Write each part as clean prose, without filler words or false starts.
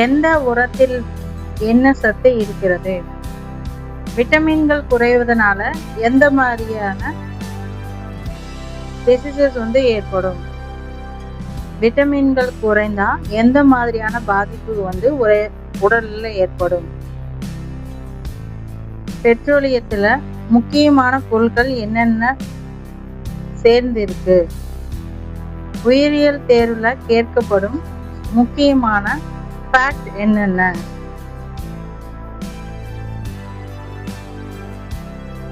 எந்த உரத்தில் என்ன சத்து இருக்கிறது? விட்டமின்கள் குறைவதனால எந்த மாதிரியான டிசீசஸ் ஏற்படும்? விட்டமின்கள் குறைந்தா எந்த மாதிரியான பாதிப்பு உடல்ல ஏற்படும்? பெட்ரோலியத்துல முக்கியமான பொருட்கள் என்னென்ன சேர்ந்திருக்கு? உயிரியல் தேர்வுல கேட்கப்படும் முக்கியமான ஃபேக்ட் என்னென்ன?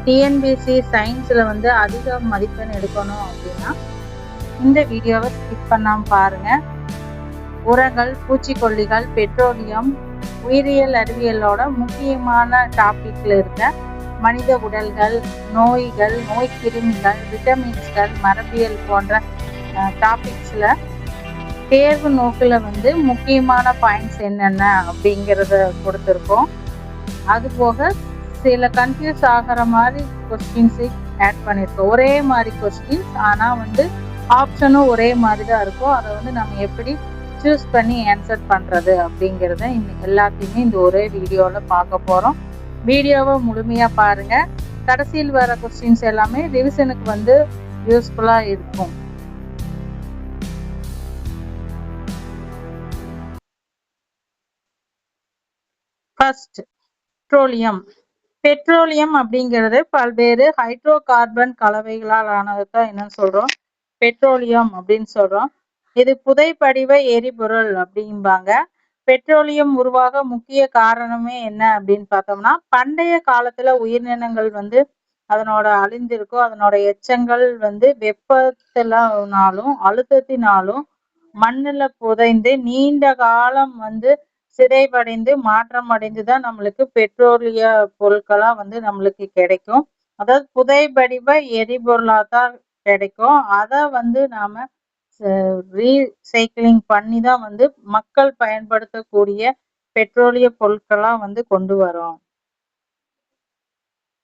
டிஎன்பிஎஸ்சி சயின்ஸ்ல அதிக மதிப்பெண் எடுக்கணும் அப்படின்னா இந்த வீடியோவை ஸ்கிப் பண்ணாம பாருங்க. உரங்கள், பூச்சிக்கொல்லிகள், பெட்ரோலியம், உயிரியல் அறிவியலோட முக்கியமான டாபிக்ல இருக்க மனித உடல்கள், நோய்கள், நோய்க்கிருமிகள், விட்டமின்ஸ்கள், மரபியல் போன்ற டாபிக்ஸ்ல தேர்வு நோக்கில் முக்கியமான பாயிண்ட்ஸ் என்னென்ன அப்படிங்கிறத கொடுத்துருக்கோம். அது போக சில கன்ஃபியூஸ் ஆகிற மாதிரி கொஸ்டின்ஸை ஆட் பண்ணியிருக்கோம். ஒரே மாதிரி கொஸ்டின்ஸ் ஆனால் ஆப்ஷனும் ஒரே மாதிரி தான் இருக்கும். அதை நம்ம எப்படி சூஸ் பண்ணி ஆன்சர் பண்ணுறது அப்படிங்கிறத எல்லாத்தையுமே இந்த ஒரே வீடியோவில் பார்க்க போகிறோம். வீடியோவை முழுமையாக பாருங்கள். கடைசியில் வர கொஸ்டின்ஸ் எல்லாமே ரிவிஷனுக்கு யூஸ்ஃபுல்லாக இருக்கும். ஃபர்ஸ்ட், பெட்ரோலியம் அப்படிங்கிறது பல்வேறு ஹைட்ரோ கார்பன் கலவைகளால் ஆனது தான் என்னன்னு சொல்றோம், பெட்ரோலியம் அப்படின்னு சொல்றோம். இது புதைப்படிவ எரிபொருள் அப்படிம்பாங்க. பெட்ரோலியம் உருவாக முக்கிய காரணமே என்ன அப்படின்னு பார்த்தோம்னா, பண்டைய காலத்துல உயிரினங்கள் அதனோட அழிந்திருக்கும். அதனோட எச்சங்கள் வெப்பத்தினாலும் அழுத்தத்தினாலும் மண்ணுல புதைந்து நீண்ட காலம் சிதைவடைந்து மாற்றம் அடைந்துதான் நம்மளுக்கு பெட்ரோலிய பொருட்களா நம்மளுக்கு கிடைக்கும். அதாவது புதைபடிவ எரிபொருளா தான் கிடைக்கும். அதை நாம ரீசைக்கிளிங் பண்ணி தான் மக்கள் பயன்படுத்தக்கூடிய பெட்ரோலிய பொருட்களா கொண்டு வரோம்.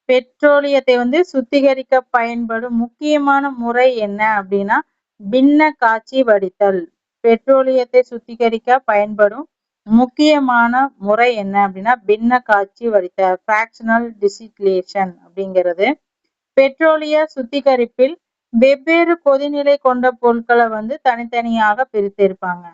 பெட்ரோலியத்தை சுத்திகரிக்க பயன்படும் முக்கியமான முறை என்ன அப்படின்னா பின்ன காட்சி வடித்தல். பெட்ரோலியத்தை சுத்திகரிக்க பயன்படும் முக்கியமான முறை என்ன அப்படின்னா பின்ன காட்சி வடித்தல், ஃபிராக்ஷனல் டிஸ்டிலேஷன் அப்படிங்கிறது. பெட்ரோலிய சுத்திகரிப்பில் வெவ்வேறு கொதிநிலை கொண்ட பொருட்களை தனித்தனியாக பிரித்திருப்பாங்க.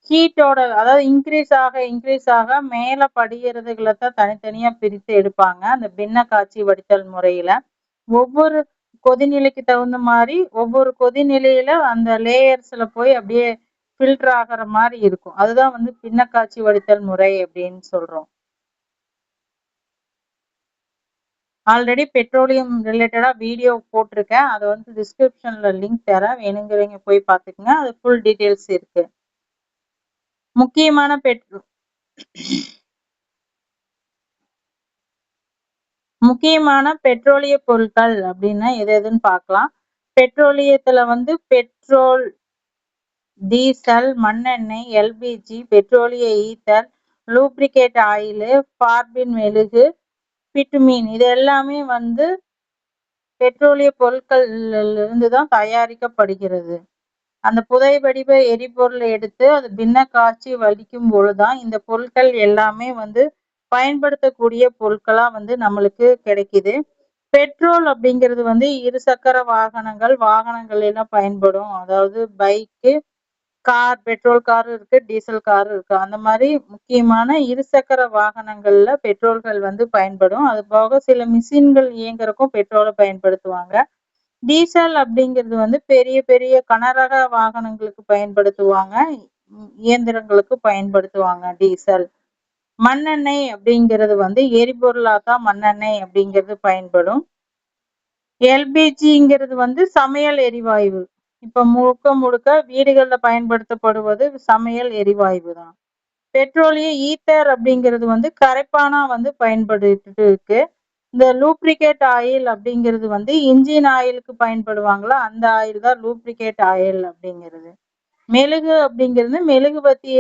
ஹீட்டோட அதாவது இன்க்ரீஸ் ஆக மேல படிகிறதுகளை தான் தனித்தனியா பிரித்து எடுப்பாங்க. அந்த பின்ன காட்சி வடித்தல் முறையில ஒவ்வொரு கொதிநிலைக்கு தகுந்த மாதிரி ஒவ்வொரு கொதிநிலையில அந்த லேயர்ஸ்ல போய் அப்படியே ஃபில்டர் ஆகிற மாதிரி இருக்கும். அதுதான் பின்ன காட்சி வடித்தல் முறை அப்படின்னு சொல்றோம். ஆல்ரெடி பெட்ரோலியம் ரிலேட்டடா வீடியோ போட்டிருக்கேன். அதை டிஸ்கிரிப்ஷன்ல லிங்க் தரேன், வேணுங்கிறவங்க போய் பார்த்துக்குங்க. அது ஃபுல் டீட்டெயில்ஸ் இருக்கு. முக்கியமான பெட்ரோலிய பொருட்கள் அப்படின்னா எதுன்னு பார்க்கலாம். பெட்ரோலியத்துல பெட்ரோல், டீசல், மண்ணெண்ணெய், எல்பிஜி, பெட்ரோலிய ஈத்தர், லூப்ரிகேட் ஆயில், பார்பின் மெழுகு, பிட்டுமீன், இது எல்லாமே பெட்ரோலிய பொருட்கள் இருந்துதான் தயாரிக்கப்படுகிறது. அந்த புதை வடிவ எரிபொருளை எடுத்து அது பின்ன காட்சி வடிக்கும் பொழுதுதான் இந்த பொருட்கள் எல்லாமே பயன்படுத்தக்கூடிய பொருட்களா நம்மளுக்கு கிடைக்குது. பெட்ரோல் அப்படிங்கிறது இருசக்கர வாகனங்கள் எல்லாம் பயன்படும். அதாவது பைக்கு, கார், பெட்ரோல் கார் இருக்கு, டீசல் கார் இருக்கு. அந்த மாதிரி முக்கியமான இருசக்கர வாகனங்கள்ல பெட்ரோல்கள் பயன்படும். அது போக சில மிஷின்கள் இயங்குறதுக்கும் பெட்ரோலை பயன்படுத்துவாங்க. டீசல் அப்படிங்கிறது பெரிய பெரிய கனரக வாகனங்களுக்கு பயன்படுத்துவாங்க, இயந்திரங்களுக்கு பயன்படுத்துவாங்க டீசல். மண்ணெண்ணெய் அப்படிங்கிறது எரிபொருளா தான் மண்ணெண்ணெய் அப்படிங்கிறது பயன்படும். எல்பிஜிங்கிறது சமையல் எரிவாயு. இப்ப முழுக்க வீடுகள்ல பயன்படுத்தப்படுவது சமையல் எரிவாயு தான். பெட்ரோலிய ஈத்தர் அப்படிங்கிறது கரைப்பானா பயன்படுத்திட்டு இருக்கு. இந்த லூப்ரிகேட் ஆயில் அப்படிங்கிறது இன்ஜின் ஆயிலுக்கு பயன்படுவாங்களா, அந்த ஆயில் தான் லூப்ரிகேட் ஆயில் அப்படிங்கிறது. மெழுகு அப்படிங்கிறது மெழுகுபத்தி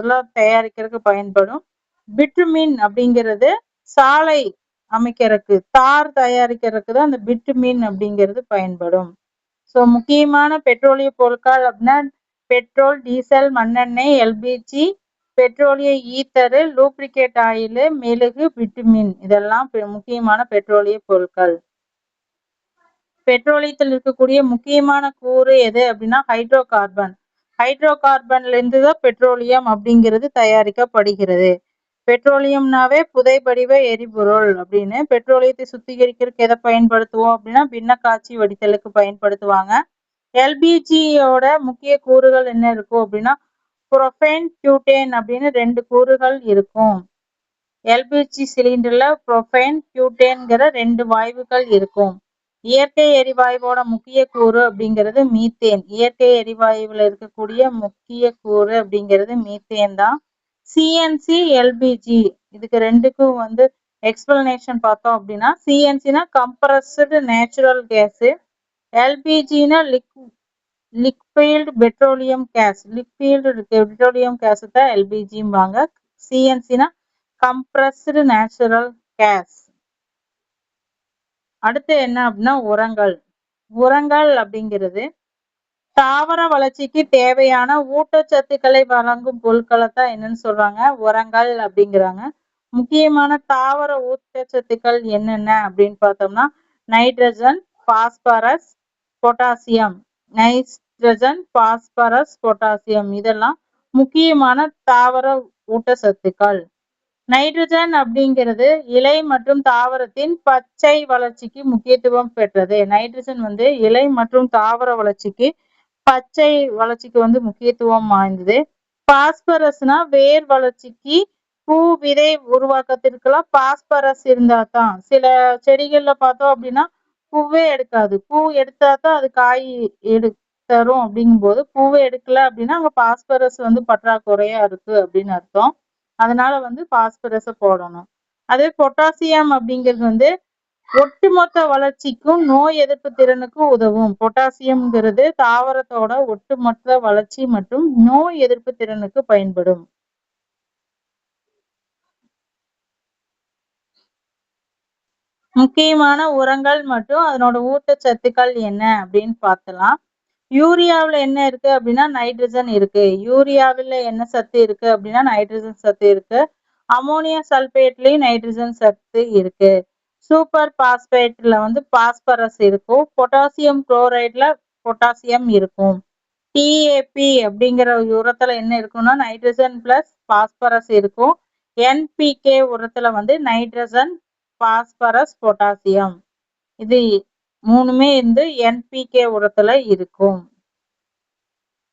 எல்லாம் தயாரிக்கிறதுக்கு பயன்படும். பிட்டுமின் அப்படிங்கிறது சாலை அமைக்கிறதுக்கு, தார் தயாரிக்கிறதுக்கு தான் அந்த பிட்டுமின் அப்படிங்கிறது பயன்படும். ஸோ முக்கியமான பெட்ரோலிய பொருட்கள் அப்படின்னா பெட்ரோல், டீசல், மண்ணெண்ணெய், எல்பிஜி, பெட்ரோலிய ஈத்தரு, லூப்ரிகேட் ஆயில், மெழுகு, விட்டமின் இதெல்லாம் முக்கியமான பெட்ரோலிய பொருட்கள். பெட்ரோலியத்தில் இருக்கக்கூடிய முக்கியமான கூறு எது அப்படின்னா ஹைட்ரோ கார்பன். ஹைட்ரோ கார்பன்ல இருந்து தான் பெட்ரோலியம் அப்படிங்கிறது தயாரிக்கப்படுகிறது. பெட்ரோலியம்னாவே புதைபடிவ எரிபொருள் அப்படின்னு. பெட்ரோலியத்தை சுத்திகரிக்கிறதுக்கு எதை பயன்படுத்துவோம் அப்படின்னா பின்ன காய்ச்சி வடித்தலுக்கு பயன்படுத்துவாங்க. எல்பிஜியோட முக்கிய கூறுகள் என்ன இருக்கும் அப்படின்னா புரோபேன், பியூட்டேன் அப்படின்னு 2 கூறுகள் இருக்கும். எல்பிஜி சிலிண்டர்ல புரோபேன், பியூட்டேன்கிற 2 வாயுக்கள் இருக்கும். இயற்கை எரிவாயுவோட முக்கிய கூறு அப்படிங்கிறது மீத்தேன். இயற்கை எரிவாயுவில் இருக்கக்கூடிய முக்கிய கூறு அப்படிங்கிறது மீத்தேன் தான். சிஎன்சி, எல்பிஜி இதுக்கு 2க்கும் வந்து எக்ஸ்பிளனேஷன் பார்த்தோம் அப்படின்னா சிஎன்சினா கம்ப்ரஸ்டு நேச்சுரல் கேஸ், எல்பிஜினா liquid petroleum gas. Liquid petroleum gas தான் எல்பிஜிம்பாங்க. சிஎன்சினா கம்ப்ரஸ்டு நேச்சுரல் கேஸ். அடுத்து என்ன அப்படின்னா உரங்கள். உரங்கள் அப்படிங்கிறது தாவர வளர்ச்சிக்கு தேவையான ஊட்டச்சத்துக்களை வழங்கும் பொருட்களை தான் என்னன்னு சொல்றாங்க உரங்கள் அப்படிங்கிறாங்க. முக்கியமான தாவர ஊட்டச்சத்துக்கள் என்னென்ன அப்படின்னு பார்த்தோம்னா nitrogen, phosphorus, potassium. Nitrogen, phosphorus, potassium இதெல்லாம் முக்கியமான தாவர ஊட்டச்சத்துக்கள். நைட்ரஜன் அப்படிங்கிறது இலை மற்றும் தாவரத்தின் பச்சை வளர்ச்சிக்கு முக்கியத்துவம் பெற்றது. நைட்ரஜன் வந்து இலை மற்றும் தாவர வளர்ச்சிக்கு பச்சை வளர்ச்சிக்கு வந்து முக்கியத்துவம் வாய்ந்தது. பாஸ்பரஸ்னா வேர் வளர்ச்சிக்கு, பூ விதை உருவாக்கத்திற்கெல்லாம் பாஸ்பரஸ் இருந்தா தான். சில செடிகள்ல பார்த்தோம் அப்படின்னா பூவே எடுக்காது. பூ எடுத்தா தான் அது காய் தரும். அப்படிங்கும் போது பூவே எடுக்கல அப்படின்னா அங்க பாஸ்பரஸ் வந்து பற்றாக்குறையா இருக்கு அப்படின்னு அர்த்தம். அதனால வந்து பாஸ்பரஸ போடணும். அதே பொட்டாசியம் அப்படிங்கிறது வந்து ஒட்டுமொத்த வளர்ச்சிக்கும் நோய் எதிர்ப்பு திறனுக்கும் உதவும். பொட்டாசியம்ங்கிறது தாவரத்தோட ஒட்டுமொத்த வளர்ச்சி மற்றும் நோய் எதிர்ப்பு திறனுக்கு பயன்படும். முக்கியமான உரங்கள் மற்றும் அதனோட ஊட்டச்சத்துக்கள் என்ன அப்படின்னு பார்த்தலாம். யூரியாவில் என்ன இருக்கு அப்படின்னா நைட்ரஜன் இருக்கு. யூரியாவில் என்ன சத்து இருக்கு அப்படின்னா நைட்ரஜன் சத்து இருக்கு. அமோனியா சல்பேட்லயும் நைட்ரஜன் சத்து இருக்கு. சூப்பர் பாஸ்பேட்ல வந்து பாஸ்பரஸ் இருக்கும். பொட்டாசியம் குளோரைட்ல பொட்டாசியம் இருக்கும். டிஏபி அப்படிங்கிற உரத்துல என்ன இருக்கும்னா நைட்ரஜன் பிளஸ் பாஸ்பரஸ் இருக்கும். என்பிகே உரத்துல வந்து நைட்ரஜன், பாஸ்பரஸ், பொட்டாசியம் இது 3மே வந்து என்பிகே உரத்துல இருக்கும்.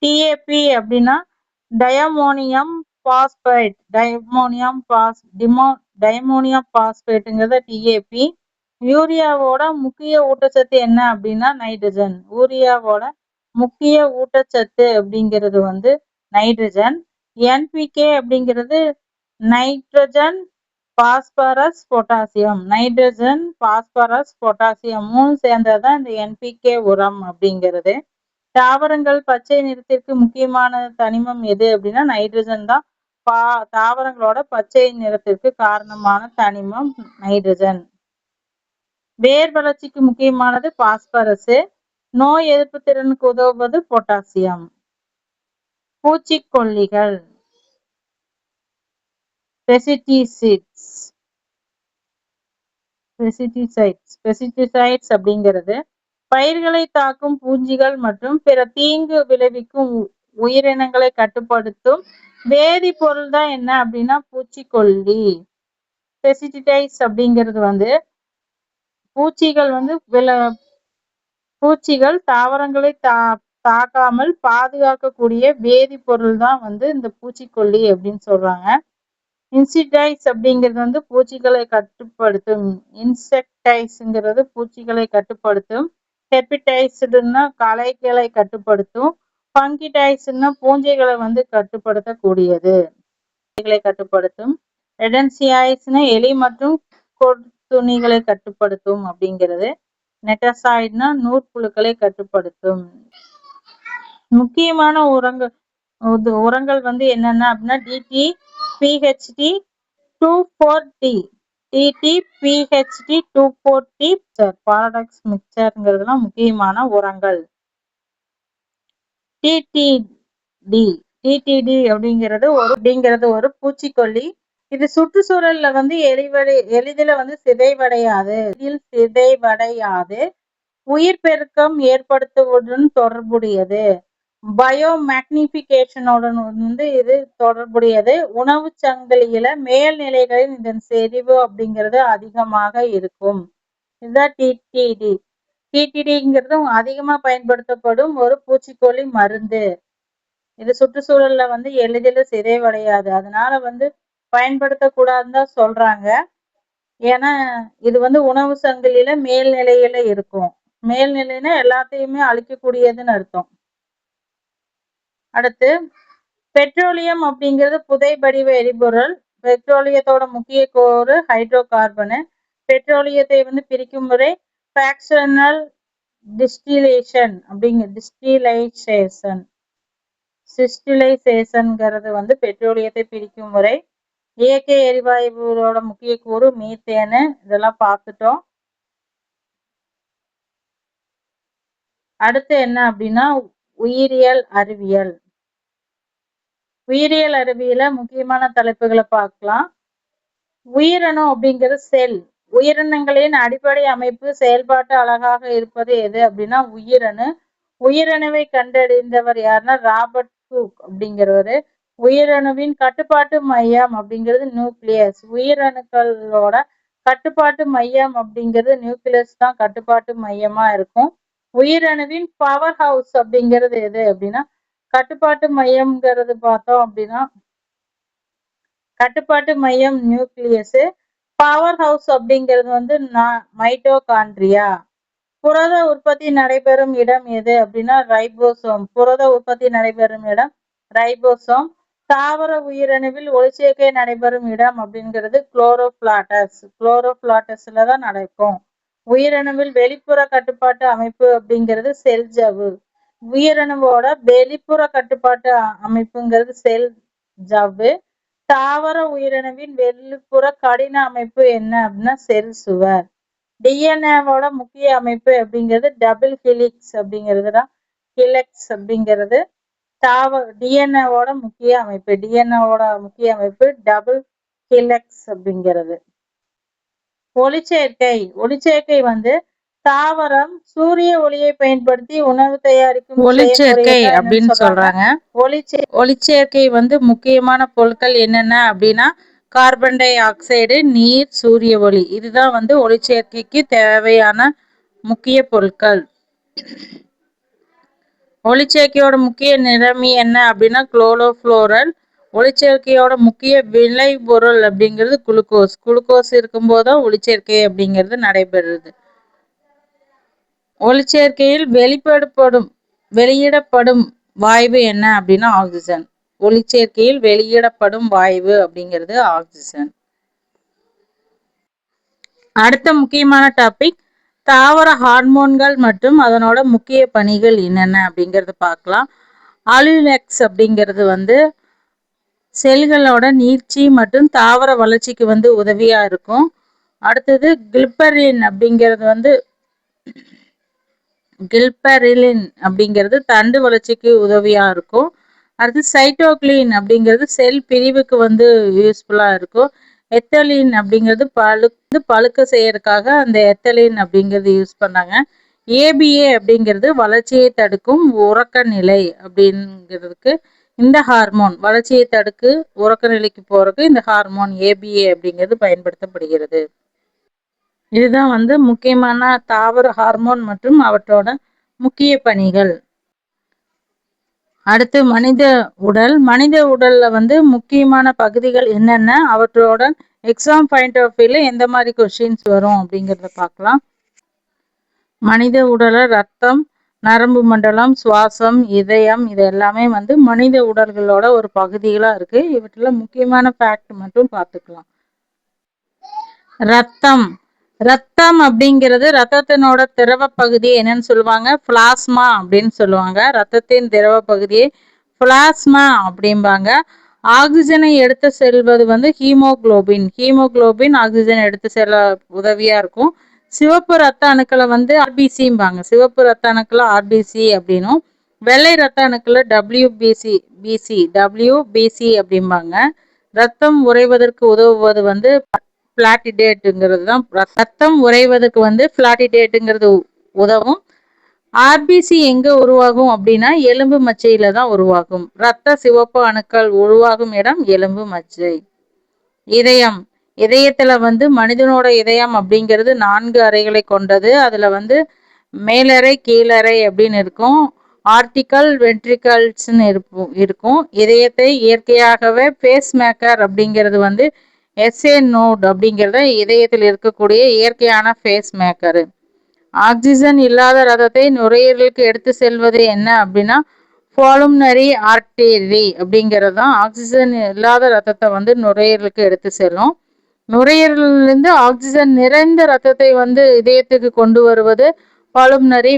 டிஏபி அப்படின்னா டயமோனியம் பாஸ்பேட். Diammonium பாஸ்பேட்டுங்கிறத DAP. யூரியாவோட முக்கிய ஊட்டச்சத்து என்ன அப்படின்னா நைட்ரஜன். யூரியாவோட முக்கிய ஊட்டச்சத்து அப்படிங்கிறது வந்து நைட்ரஜன். என்பிகே அப்படிங்கிறது nitrogen, phosphorus, potassium. Nitrogen, phosphorus, potassium 3 சேர்ந்ததுதான் இந்த என்பிகே உரம் அப்படிங்கிறது. தாவரங்கள் பச்சை நிறத்திற்கு முக்கியமான தனிமம் எது அப்படின்னா நைட்ரஜன் தான். தாவரங்களோட பச்சை நிறத்திற்கு காரணமான தனிமம் நைட்ரஜன். வேர் வளர்ச்சிக்கு முக்கியமானது பாஸ்பரஸ். நோய் எதிர்ப்பு திறனுக்கு உதவுவது பொட்டாசியம். பூச்சிக்கொல்லிகள் பெஸ்டிசைட்ஸ் அப்படிங்கிறது பயிர்களை தாக்கும் பூஞ்சிகள் மற்றும் பிற தீங்கு விளைவிக்கும் உயிரினங்களை கட்டுப்படுத்தும் வேதிப்பொருள் தான் என்ன அப்படின்னா பூச்சிக்கொல்லி. பெஸ்டிசைட்ஸ் அப்படிங்கிறது வந்து பூச்சிகள் தாவரங்களை தாக்காமல் பாதுகாக்கக்கூடிய வேதிப்பொருள் தான் வந்து இந்த பூச்சிக்கொல்லி அப்படின்னு சொல்றாங்க. இன்சிடைஸ் அப்படிங்கிறது வந்து பூச்சிகளை கட்டுப்படுத்தும். இன்செக்டைஸ்ங்கிறது பூச்சிகளை கட்டுப்படுத்தும். ஹெர்பிடைஸ்டுன்னா களைகளை கட்டுப்படுத்தும். ஃபங்கிடைஸ்னா பூஞ்சைகளை வந்து கட்டுப்படுத்தக்கூடியது. கட்டுப்படுத்தும். ரெடன்சியாய்ஸ்னா எலி மற்றும் கொத்துணிகளை கட்டுப்படுத்தும் அப்படிங்கிறது. நெட்டசாய்ட்னா நூற்புழுக்களை கட்டுப்படுத்தும். முக்கியமான உரங்கள் வந்து என்னென்ன அப்படின்னா டிடி, பிஹெச்டி, 24டி. டிடி, பிஹெச்டி, 24டி, பாரடாக்ஸ் மிக்சர்ங்கிறதுலாம் முக்கியமான உரங்கள். டிடிடி டிடிடி அப்படிங்கிறது ஒரு பூச்சிக்கொல்லி. இது சுற்றுச்சூழல்ல வந்து எளிதில வந்து சிதைவடையாது. உயிர் பெருக்கம் ஏற்படுத்துவதுடன் தொடர்புடையது. பயோ மேக்னிபிகேஷனுடன் வந்து இது தொடர்புடையது. உணவு சங்கிலியில மேல்நிலைகளில் இதன் செறிவு அப்படிங்கிறது அதிகமாக இருக்கும். இதுதான் டிடிடி. டிடிடிங்கிறது அதிகமா பயன்படுத்தப்படும் ஒரு பூச்சிக்கொல்லி மருந்து. இது சுற்றுச்சூழல்ல வந்து எளிதில் சிதைவடையாது. அதனால வந்து பயன்படுத்தக்கூடாதுன்னு தான் சொல்றாங்க. ஏன்னா இது வந்து உணவு சங்கிலியில மேல்நிலையில இருக்கும். மேல்நிலைன்னா எல்லாத்தையுமே அழிக்கக்கூடியதுன்னு அர்த்தம். அடுத்து பெட்ரோலியம் அப்படிங்கிறது புதை படிவ எரிபொருள். பெட்ரோலியத்தோட முக்கிய கூறு ஹைட்ரோ கார்பனு. பெட்ரோலியத்தை வந்து பிரிக்கும் முறை ஃபிராக்ஷனல் டிஸ்டிலேஷன் டிஸ்டிலைசேஷன்ங்கிறது வந்து பெட்ரோலியத்தை பிரிக்கும் முறை. இயற்கை எரிவாயுவோட முக்கிய கூறு மீத்தேனு. இதெல்லாம் பார்த்துட்டோம். அடுத்து என்ன அப்படின்னா உயிரியல் அறிவியல். உயிரியல் அறிவியல முக்கியமான தலைப்புகளை பார்க்கலாம். உயிரணு அப்படிங்கிறது செல். உயிரினங்களின் அடிப்படை அமைப்பு செயல்பாட்டு அழகாக இருப்பது எது அப்படின்னா உயிரணு. உயிரணுவை கண்டறிந்தவர் யாருன்னா ராபர்ட் ஹூக் அப்படிங்கிறவரு. உயிரணுவின் கட்டுப்பாட்டு மையம் அப்படிங்கிறது நியூக்ளியஸ். உயிரணுக்களோட கட்டுப்பாட்டு மையம் அப்படிங்கிறது நியூக்ளியஸ் தான் கட்டுப்பாட்டு மையமா இருக்கும். உயிரணுவின் பவர் ஹவுஸ் அப்படிங்கிறது எது அப்படின்னா கட்டுப்பாட்டு மையம்ங்கிறது பார்த்தோம் அப்படின்னா கட்டுப்பாட்டு மையம் நியூக்ளியஸ். பவர் ஹவுஸ் அப்படிங்கிறது வந்து மைட்டோகாண்ட்ரியா. புரத உற்பத்தி நடைபெறும் இடம் எது அப்படின்னா ரைபோசோம். புரத உற்பத்தி நடைபெறும் இடம் ரைபோசோம். தாவர உயிரணுவில் ஒளிச்சேர்க்கை நடைபெறும் இடம் அப்படிங்கிறது குளோரோபிளாஸ்ட். குளோரோபிளாஸ்ட்ல தான் நடக்கும். உயிரணுவில் வெளிப்புற கட்டுப்பாட்டு அமைப்பு அப்படிங்கிறது செல் ஜவ்வு. உயிரணுவோட வெளிப்புற கட்டுப்பாட்டு அமைப்புங்கிறது செல் ஜவ்வு. தாவர உயிரணுவின் வெளிப்புற கடின அமைப்பு என்ன அப்படின்னா செல் சுவர். டிஎன்ஏவோட முக்கிய அமைப்பு அப்படிங்கிறது டபுள் ஹெலிக்ஸ் அப்படிங்கிறதுதான். ஹிலெக்ஸ் அப்படிங்கிறது டிஎன்ஏவோட முக்கிய அமைப்பு. டிஎன்ஏவோட முக்கிய அமைப்பு டபுள் ஹிலெக்ஸ் அப்படிங்கிறது. ஒளிச்சேர்க்கை வந்து தாவரம் சூரிய ஒளியை பயன்படுத்தி உணவு தயாரிக்கும் ஒளிச்சேர்க்கை அப்படின்னு சொல்றாங்க. ஒளிச்சேர்க்கை வந்து முக்கியமான பொருட்கள் என்னென்ன அப்படின்னா கார்பன் டை ஆக்சைடு, நீர், சூரிய ஒளி. இதுதான் வந்து ஒளிச்சேர்க்கைக்கு தேவையான முக்கிய பொருட்கள். ஒளிச்சேர்க்கையோட முக்கிய நிறமி என்ன அப்படின்னா குளோரோஃப்ளோரல். ஒளிச்சேர்க்கையோட முக்கிய விளைபொருள் அப்படிங்கிறது குளுக்கோஸ். குளுக்கோஸ் இருக்கும்போதுதான் ஒளிச்சேர்க்கை அப்படிங்கிறது நடைபெறுது. ஒளிச்சேர்க்கையில் வெளியிடப்படும் வாயு என்ன அப்படின்னா ஆக்சிஜன். ஒளிச்சேர்க்கையில் வெளியிடப்படும் வாயு அப்படிங்கிறது ஆக்சிஜன். அடுத்த முக்கியமான டாபிக் தாவர ஹார்மோன்கள் மற்றும் அதனோட முக்கிய பணிகள் என்னென்ன அப்படிங்கறது பார்க்கலாம். அலுலெக்ஸ் அப்படிங்கிறது வந்து செல்களோட நீட்சி மற்றும் தாவர வளர்ச்சிக்கு வந்து உதவியா இருக்கும். அடுத்தது கில்பெரின் அப்படிங்கிறது தண்டு வளர்ச்சிக்கு உதவியா இருக்கும். அடுத்து சைட்டோகிளின் அப்படிங்கிறது செல் பிரிவுக்கு வந்து யூஸ்ஃபுல்லா இருக்கும். எத்தலின் அப்படிங்கிறது பழுக்க செய்யறதுக்காக அந்த எத்தலின் அப்படிங்கிறது யூஸ் பண்ணாங்க. ஏபிஏ அப்படிங்கிறது வளர்ச்சியை தடுக்கும் உறக்க நிலை அப்படிங்கிறதுக்கு இந்த ஹார்மோன் வளர்ச்சியை தடுக்கு உறக்க நிலைக்கு போறதுக்கு இந்த ஹார்மோன் ஏபிஏ அப்படிங்கிறது பயன்படுத்தப்படுகிறது. இதுதான் வந்து முக்கியமான தாவர ஹார்மோன் மற்றும் அவற்றோட முக்கிய பணிகள். அடுத்து மனித உடல்ல வந்து முக்கியமான பகுதிகள் என்னென்ன, அவற்றோட எக்ஸாம் பாயிண்ட் ஆஃப் வியூல எந்த மாதிரி கொஸ்டின்ஸ் வரும் அப்படிங்கிறத பார்க்கலாம். மனித உடல ரத்தம், நரம்பு மண்டலம், சுவாசம், இதயம் இது எல்லாமே வந்து மனித உடல்களோட ஒரு பகுதிகளா இருக்கு. இவற்றில முக்கியமான ஃபேக்ட் மட்டும் பார்த்துக்கலாம். ரத்தம் அப்படிங்கிறது ரத்தத்தினோட திரவ பகுதி என்னன்னு சொல்லுவாங்க பிளாஸ்மா அப்படின்னு சொல்லுவாங்க. ரத்தத்தின் திரவ பகுதியை பிளாஸ்மா அப்படிம்பாங்க. ஆக்சிஜனை எடுத்து செல்வது வந்து ஹீமோகுளோபின் ஆக்சிஜன் எடுத்து செல்ல உதவியா இருக்கும். சிவப்பு ரத்த அணுக்களை வந்து ஆர்பிசிம்பாங்க. சிவப்பு ரத்த அணுக்களை ஆர்பிசி அப்படின்னும், வெள்ளை ரத்த அணுக்களை WBC அப்படிம்பாங்க. ரத்தம் உறைவதற்கு உதவுவது வந்து பிளாட்டிடேட்டுங்கிறது தான். ரத்தம் உறைவதற்கு வந்து பிளாட்டிடேட்டுங்கிறது உதவும். ஆர்பிசி எங்க உருவாகும் அப்படின்னா எலும்பு மச்சையில தான் உருவாகும். ரத்த சிவப்பு அணுக்கள் உருவாகும் இடம் எலும்பு மச்சை. இதயம், இதயத்துல வந்து மனிதனோட இதயம் அப்படிங்கிறது 4 அறைகளை கொண்டது. அதுல வந்து மேலறை கீழறை அப்படின்னு இருக்கும். ஆர்டிகல் வென்ட்ரிகல்ஸ்ன்னு இருக்கும். இதயத்தை இயற்கையாகவே பேஸ் மேக்கர் அப்படிங்கிறது வந்து எஸ்ஏ நோட் அப்படிங்கிறத இதயத்தில் இருக்கக்கூடிய இயற்கையான பேஸ் மேக்கரு. ஆக்சிஜன் இல்லாத ரத்தத்தை நுரையீரலுக்கு எடுத்து செல்வது என்ன அப்படின்னா பாலும்னரி ஆர்டரி அப்படிங்கிறது தான். ஆக்சிஜன் இல்லாத ரத்தத்தை வந்து நுரையீரலுக்கு எடுத்து செல்லும். நுரையீரலிருந்து ஆக்சிஜன் நிறைந்த ரத்தத்தை வந்து இதயத்துக்கு கொண்டு வருவது பாலும்னரி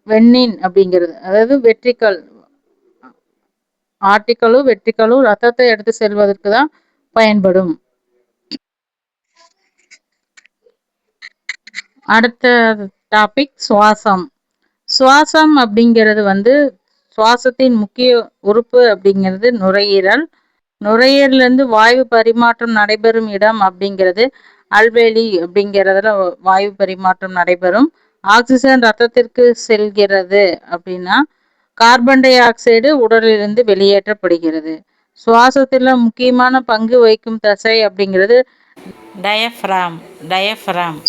வென்னின் அப்படிங்கிறது. அதாவது வெட்ரிக்கல் ஆர்டிக்கலும் வெட்ரிக்கலும் ரத்தத்தை எடுத்து செல்வதற்கு தான் பயன்படும். அடுத்த டாபிக் சுவாசம். சுவாசம் அப்படிங்கிறது வந்து சுவாசத்தின் முக்கிய உறுப்பு அப்படிங்கிறது நுரையீரல். நுரையீரலிருந்து வாயு பரிமாற்றம் நடைபெறும் இடம் அப்படிங்கிறது அல்வேலி அப்படிங்கிறதுல வாயு பரிமாற்றம் நடைபெறும். ஆக்சிஜன் ரத்தத்திற்கு செல்கிறது அப்படின்னா கார்பன் டை ஆக்சைடு உடலிலிருந்து வெளியேற்றப்படுகிறது. சுவாசத்துல முக்கியமான பங்கு வகிக்கும் தசை அப்படிங்கிறது டயப்ராம்.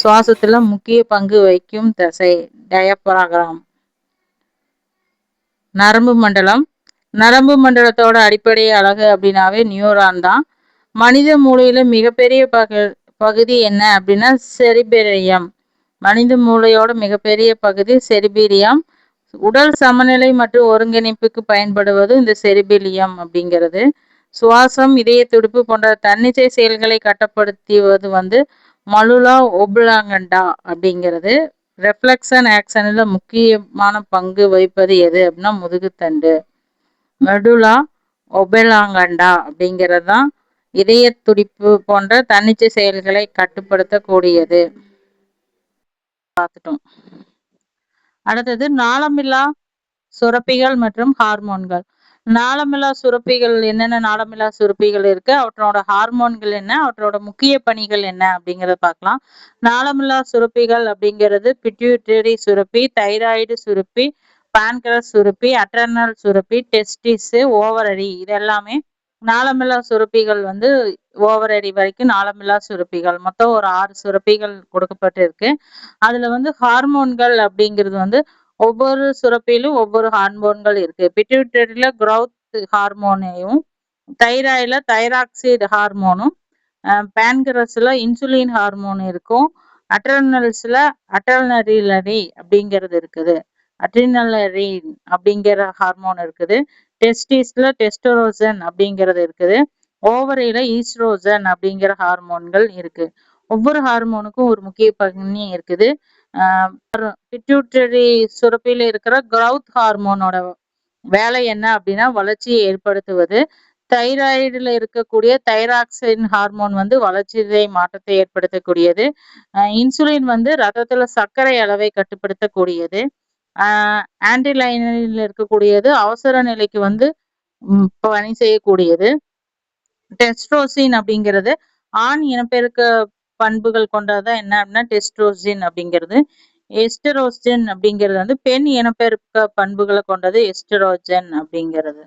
சுவாசத்துல முக்கிய பங்கு வகிக்கும் தசை டயப்ராம். நரம்பு மண்டலம். நரம்பு மண்டலத்தோட அடிப்படை அலகு அப்படின்னாவே நியூரான் தான். மனித மூளையில மிகப்பெரிய பகுதி என்ன அப்படின்னா செரிபேரியம். மனித மூளையோட மிகப்பெரிய பகுதி செரிபீரியம். உடல் சமநிலை மற்றும் ஒருங்கிணைப்புக்கு பயன்படுவது இந்த செரிபிலியம் அப்படிங்கிறது. சுவாசம், இதய துடிப்பு போன்ற தன்னிச்சை செயல்களை கட்டுப்படுத்துவது வந்து மலுலா ஒபுலாங்கண்டா அப்படிங்கிறது. ரெஃப்ளெக்ஷன் ஆக்ஷனில் முக்கியமான பங்கு வகிப்பது எது அப்படின்னா முதுகுத்தண்டு. மெடுலா ஒபெலாங்கண்டா அப்படிங்கிறது தான் இதய துடிப்பு போன்ற தன்னிச்சை செயல்களை கட்டுப்படுத்தக்கூடியது. பார்த்துட்டோம். அடுத்தது நாளமில்லா சுரப்பிகள் மற்றும் ஹார்மோன்கள். நாளமில்லா சுரப்பிகள் என்னென்ன நாளமில்லா சுரப்பிகள் இருக்கு, அவற்றோட ஹார்மோன்கள் என்ன, அவற்றோட முக்கிய பணிகள் என்ன அப்படிங்கிறத பார்க்கலாம். நாளமில்லா சுரப்பிகள் அப்படிங்கிறது பிட்யூட்டரி சுரப்பி, தைராய்டு சுரப்பி, பான்கிரஸ் சுரப்பி, அட்ரனல் சுரப்பி, டெஸ்டிஸ், ஓவரரி, இது எல்லாமே நாளமில்லா சுரப்பிகள் வந்து ஓவரரி வரைக்கும் நாளமில்லா சுரப்பிகள். மொத்தம் ஒரு 6 சுரப்பிகள் கொடுக்கப்பட்டு இருக்கு. அதுல வந்து ஹார்மோன்கள் அப்படிங்கிறது வந்து ஒவ்வொரு சுரப்பிலும் ஒவ்வொரு ஹார்மோன்கள் இருக்கு. பிட்யூட்டரியில growth ஹார்மோனையும், தைராய்டுல தைராக்சைடு ஹார்மோனும், பான்கிரஸ்ல இன்சுலின் ஹார்மோன் இருக்கும். அட்ரினல்ஸ்ல அட்ரினலரி அப்படிங்கிறது இருக்குது. அட்ரினலரின் அப்படிங்கிற ஹார்மோன் இருக்குது. டெஸ்டிஸ்ல டெஸ்டோரோசன் அப்படிங்கிறது இருக்குது. ஓவரியில ஈஸ்ட்ரோஜன் அப்படிங்கிற ஹார்மோன்கள் இருக்கு. ஒவ்வொரு ஹார்மோனுக்கும் ஒரு முக்கிய பணி இருக்குது. பிட்யூட்டரி சுரப்பில இருக்கிற growth ஹார்மோனோட வேலை என்ன அப்படின்னா வளர்ச்சியை ஏற்படுத்துவது. தைராய்டுல இருக்கக்கூடிய தைராக்சின் ஹார்மோன் வந்து வளர்ச்சிதை மாற்றத்தை ஏற்படுத்தக்கூடியது. இன்சுலின் வந்து ரத்தத்துல சர்க்கரை அளவை கட்டுப்படுத்தக்கூடியது. ஆன்டிலைனில் இருக்கக்கூடியது அவசர நிலைக்கு வந்து பணி செய்யக்கூடியது. டெஸ்ட்ரோசின் அப்படிங்கிறது ஆண் இனப்பெருக்க பண்புகள் கொண்டதான் என்ன அப்படின்னா டெஸ்ட்ரோசின் அப்படிங்கிறது. எஸ்டரோஜன் அப்படிங்கிறது வந்து பெண் இனப்பெருக்க பண்புகளை கொண்டது எஸ்டரோஜன் அப்படிங்கிறது.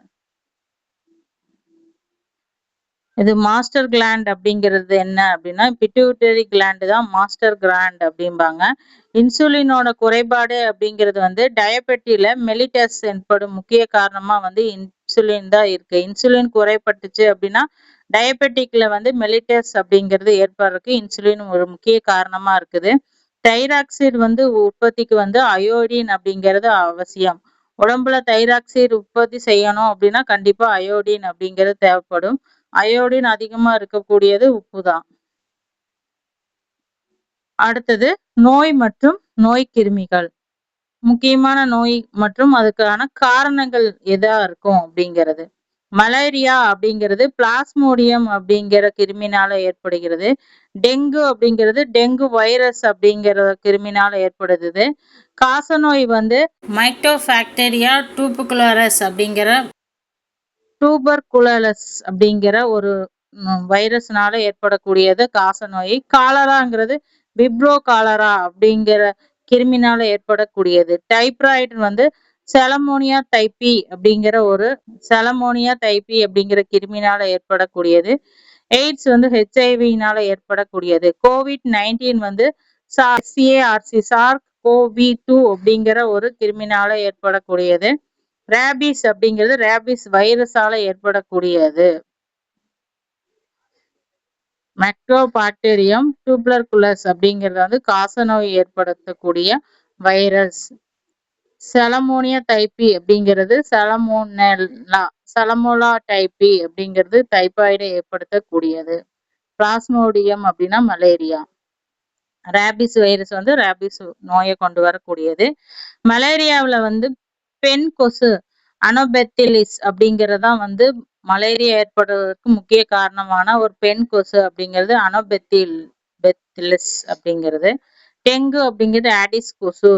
இது மாஸ்டர் கிளாண்ட் அப்படிங்கிறது என்ன அப்படின்னா பிட்யூட்டரி கிளாண்ட் தான் மாஸ்டர் கிளாண்ட் அப்படிம்பாங்க. இன்சுலினோட குறைபாடு அப்படிங்கிறது வந்து டயபெட்டில மெலிட்டஸ் என்படும் முக்கிய காரணமா வந்து இன்சுலின் தான் இருக்கு. இன்சுலின் குறைபட்டுச்சு அப்படின்னா டயபெட்டிக்ல வந்து மெலிட்டஸ் அப்படிங்கிறது ஏற்படுறதுக்கு இன்சுலின் ஒரு முக்கிய காரணமா இருக்குது. தைராக்சைடு வந்து உற்பத்திக்கு வந்து அயோடின் அப்படிங்கிறது அவசியம். உடம்புல தைராக்சைடு உற்பத்தி செய்யணும் அப்படின்னா கண்டிப்பா அயோடின் அப்படிங்கிறது தேவைப்படும். அயோடின் அதிகமா இருக்கக்கூடியது உப்பு தான். அடுத்தது நோய் மற்றும் நோய் கிருமிகள். முக்கியமான நோய் மற்றும் அதுக்கான காரணங்கள் எதா இருக்கும் அப்படிங்கிறது. மலேரியா அப்படிங்கிறது பிளாஸ்மோடியம் அப்படிங்கிற கிருமினால ஏற்படுகிறது. டெங்கு அப்படிங்கிறது டெங்கு வைரஸ் அப்படிங்கிற கிருமினால ஏற்படுது. காசநோய் வந்து மைக்டோபாக்டீரியா டூபுகுலரஸ் அப்படிங்கிற டூபர்குலஸ் அப்படிங்கிற ஒரு வைரஸ்னால ஏற்படக்கூடியது காசநோய். காலராங்கிறது விப்ரோ காலரா அப்படிங்கிற கிருமினால ஏற்படக்கூடியது. டைப்ராய்டு வந்து செலமோனியா டைப்பி அப்படிங்கிற கிருமினால ஏற்படக்கூடியது. எய்ட்ஸ் வந்து ஹெச்ஐவினால ஏற்படக்கூடியது. COVID-19 வந்து SARS-CoV-2 அப்படிங்கிற ஒரு கிருமினால ஏற்படக்கூடியது. ரேபிஸ் அப்படிங்கிறது ரேபிஸ் வைரஸால ஏற்படக்கூடியது. மைக்ரோபாக்டீரியம் டூபர்குலஸ் அப்படிங்கிறது வந்து காசநோய் ஏற்படுத்தக்கூடிய வைரஸ். செலமோனியா டைப்பி அப்படிங்கிறது சலமோலா டைப்பி அப்படிங்கிறது டைபாய்டை ஏற்படுத்தக்கூடியது. பிளாஸ்மோடியம் அப்படின்னா மலேரியா. ரேபிஸ் வைரஸ் வந்து ரேபிஸ் நோயை கொண்டு வரக்கூடியது. மலேரியாவில் வந்து பெண் கொசு அனோபெத்திலிஸ் அப்படிங்கறதான் வந்து மலேரியா ஏற்படுவதற்கு முக்கிய காரணமான ஒரு பெண் கொசு அப்படிங்கிறது அனோபெத்திலிஸ் அப்படிங்கிறது. டெங்கு அப்படிங்கிறது ஆடிஸ் கொசு.